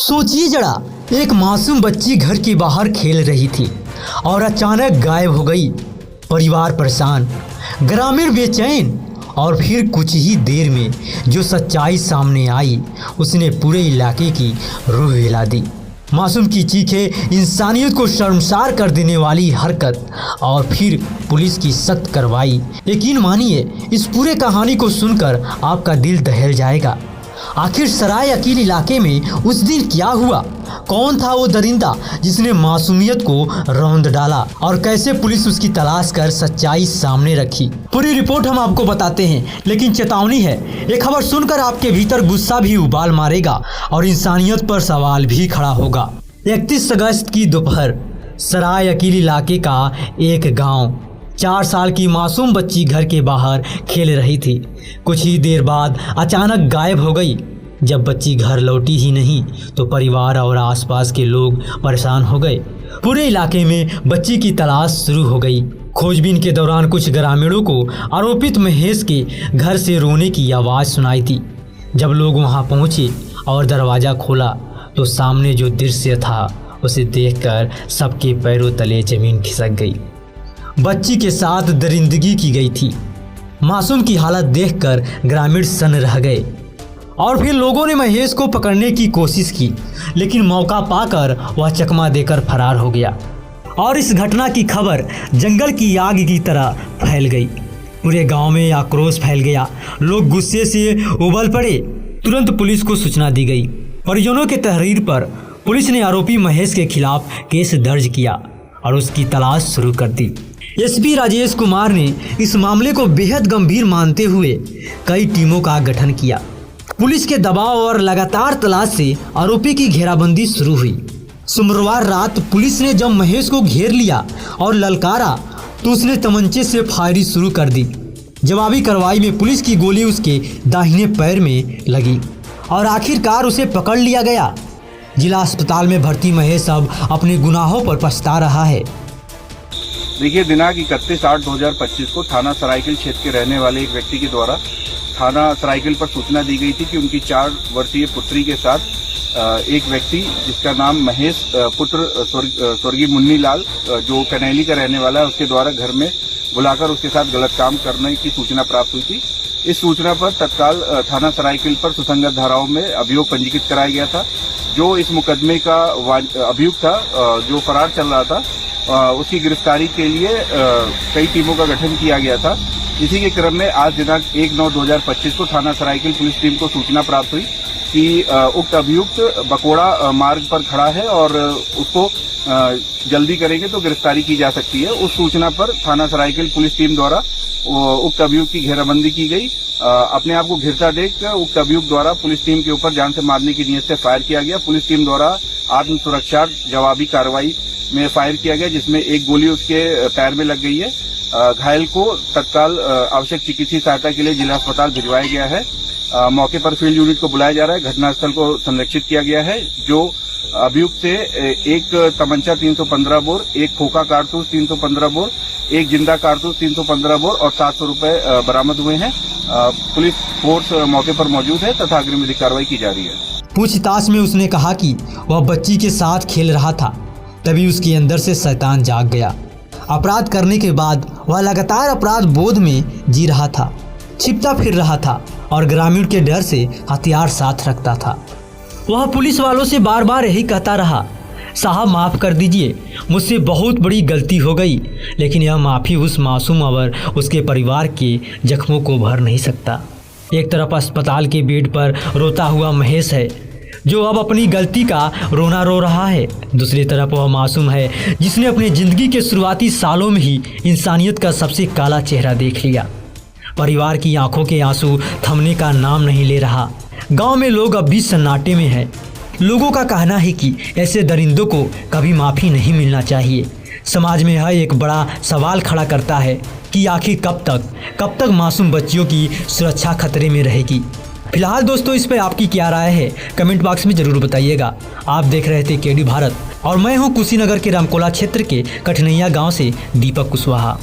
सोचिए जरा, एक मासूम बच्ची घर के बाहर खेल रही थी और अचानक गायब हो गई। परिवार परेशान, ग्रामीण बेचैन और फिर कुछ ही देर में जो सच्चाई सामने आई उसने पूरे इलाके की रूह हिला दी। मासूम की चीखें, इंसानियत को शर्मसार कर देने वाली हरकत और फिर पुलिस की सख्त कार्रवाई। यकीन मानिए, इस पूरे कहानी को सुनकर आपका दिल दहल जाएगा। आखिर सराय अकील इलाके में उस दिन क्या हुआ? कौन था वो दरिंदा जिसने मासूमियत को रौंद डाला और कैसे पुलिस उसकी तलाश कर सच्चाई सामने रखी? पूरी रिपोर्ट हम आपको बताते हैं, लेकिन चेतावनी है, ये खबर सुनकर आपके भीतर गुस्सा भी उबाल मारेगा और इंसानियत पर सवाल भी खड़ा होगा। 31 अगस्त की दोपहर सराय अकील इलाके का एक गाँव। 4 साल की मासूम बच्ची घर के बाहर खेल रही थी। कुछ ही देर बाद अचानक गायब हो गई। जब बच्ची घर लौटी ही नहीं तो परिवार और आसपास के लोग परेशान हो गए। पूरे इलाके में बच्ची की तलाश शुरू हो गई। खोजबीन के दौरान कुछ ग्रामीणों को आरोपित महेश के घर से रोने की आवाज़ सुनाई थी। जब लोग वहां पहुंचे और दरवाज़ा खोला तो सामने जो दृश्य था उसे देखकर सबके पैरों तले जमीन खिसक गई। बच्ची के साथ दरिंदगी की गई थी। मासूम की हालत देखकर ग्रामीण सन्न रह गए और फिर लोगों ने महेश को पकड़ने की कोशिश की, लेकिन मौका पाकर वह चकमा देकर फरार हो गया और इस घटना की खबर जंगल की आग की तरह फैल गई। पूरे गांव में आक्रोश फैल गया। लोग गुस्से से उबल पड़े। तुरंत पुलिस को सूचना दी गई। परिजनों के तहरीर पर पुलिस ने आरोपी महेश के खिलाफ केस दर्ज किया और उसकी तलाश शुरू कर दी। एसपी राजेश कुमार ने इस मामले को बेहद गंभीर मानते हुए कई टीमों का गठन किया। पुलिस के दबाव और लगातार तलाश से आरोपी की घेराबंदी शुरू हुई। शुक्रवार रात पुलिस ने जब महेश को घेर लिया और ललकारा तो उसने तमंचे से फायरिंग शुरू कर दी। जवाबी कार्रवाई में पुलिस की गोली उसके दाहिने पैर में लगी और आखिरकार उसे पकड़ लिया गया। जिला अस्पताल में भर्ती महेश अब अपने गुनाहों पर पछता रहा है। देखिए, दिनांक 31/8/2025 को थाना सरायकील क्षेत्र के रहने वाले एक व्यक्ति के द्वारा थाना सरायकील पर सूचना दी गई थी कि उनकी 4 वर्षीय पुत्री के साथ एक व्यक्ति जिसका नाम महेश पुत्र स्वर्गीय मुन्नी लाल जो कनैली का रहने वाला है, उसके द्वारा घर में बुलाकर उसके साथ गलत काम करने की सूचना प्राप्त हुई थी। इस सूचना पर तत्काल थाना सरायकील पर सुसंगत धाराओं में अभियोग पंजीकृत कराया गया था। जो इस मुकदमे का अभियुक्त था, जो फरार चल रहा था, उसकी गिरफ्तारी के लिए कई टीमों का गठन किया गया था। इसी के क्रम में आज दिनांक 1/9/2025 को थाना सरायकील पुलिस टीम को सूचना प्राप्त हुई कि उक्त अभियुक्त बकोड़ा मार्ग पर खड़ा है और उसको जल्दी करेंगे तो गिरफ्तारी की जा सकती है। उस सूचना पर थाना सरायकील पुलिस टीम द्वारा उक्त अभियुक्त की घेराबंदी की गई। अपने आप को घिरता देख उक्त अभियुक्त द्वारा पुलिस टीम के ऊपर जान से मारने की नीयत से फायर किया गया। पुलिस टीम द्वारा आत्म सुरक्षा जवाबी कार्रवाई में फायर किया गया, जिसमें एक गोली उसके पैर में लग गई है। घायल को तत्काल आवश्यक चिकित्सीय सहायता के लिए जिला अस्पताल भिजवाया गया है। मौके पर फील्ड यूनिट को बुलाया जा रहा है। घटनास्थल को संरक्षित किया गया है। जो अभियुक्त से एक तमंचा 315 बोर, एक खोखा कारतूस 315 बोर, एक जिंदा कारतूस 315 बोर और 700 रुपए बरामद हुए हैं। पुलिस फोर्स मौके पर मौजूद है तथा अग्रिम विधिक कार्रवाई की जा रही है। पूछताछ में उसने कहा कि वह बच्ची के साथ खेल रहा था, तभी उसके अंदर से शैतान जाग गया। अपराध करने के बाद वह लगातार अपराध बोध में जी रहा था, छिपता फिर रहा था और ग्रामीण के डर से हथियार साथ रखता था। वह पुलिस वालों से बार बार यही कहता रहा, साहब माफ़ कर दीजिए, मुझसे बहुत बड़ी गलती हो गई। लेकिन यह माफ़ी उस मासूम और उसके परिवार के जख्मों को भर नहीं सकता। एक तरफ अस्पताल के बेड पर रोता हुआ महेश है जो अब अपनी गलती का रोना रो रहा है। दूसरी तरफ वह मासूम है जिसने अपनी ज़िंदगी के शुरुआती सालों में ही इंसानियत का सबसे काला चेहरा देख लिया। परिवार की आंखों के आंसू थमने का नाम नहीं ले रहा। गांव में लोग अब भी सन्नाटे में हैं। लोगों का कहना है कि ऐसे दरिंदों को कभी माफ़ी नहीं मिलना चाहिए। समाज में यह एक बड़ा सवाल खड़ा करता है कि आखिर कब तक मासूम बच्चियों की सुरक्षा खतरे में रहेगी। फिलहाल दोस्तों, इस पर आपकी क्या राय है, कमेंट बॉक्स में ज़रूर बताइएगा। आप देख रहे थे केडी भारत और मैं हूं कुशीनगर के रामकोला क्षेत्र के कठनैया गांव से दीपक कुशवाहा।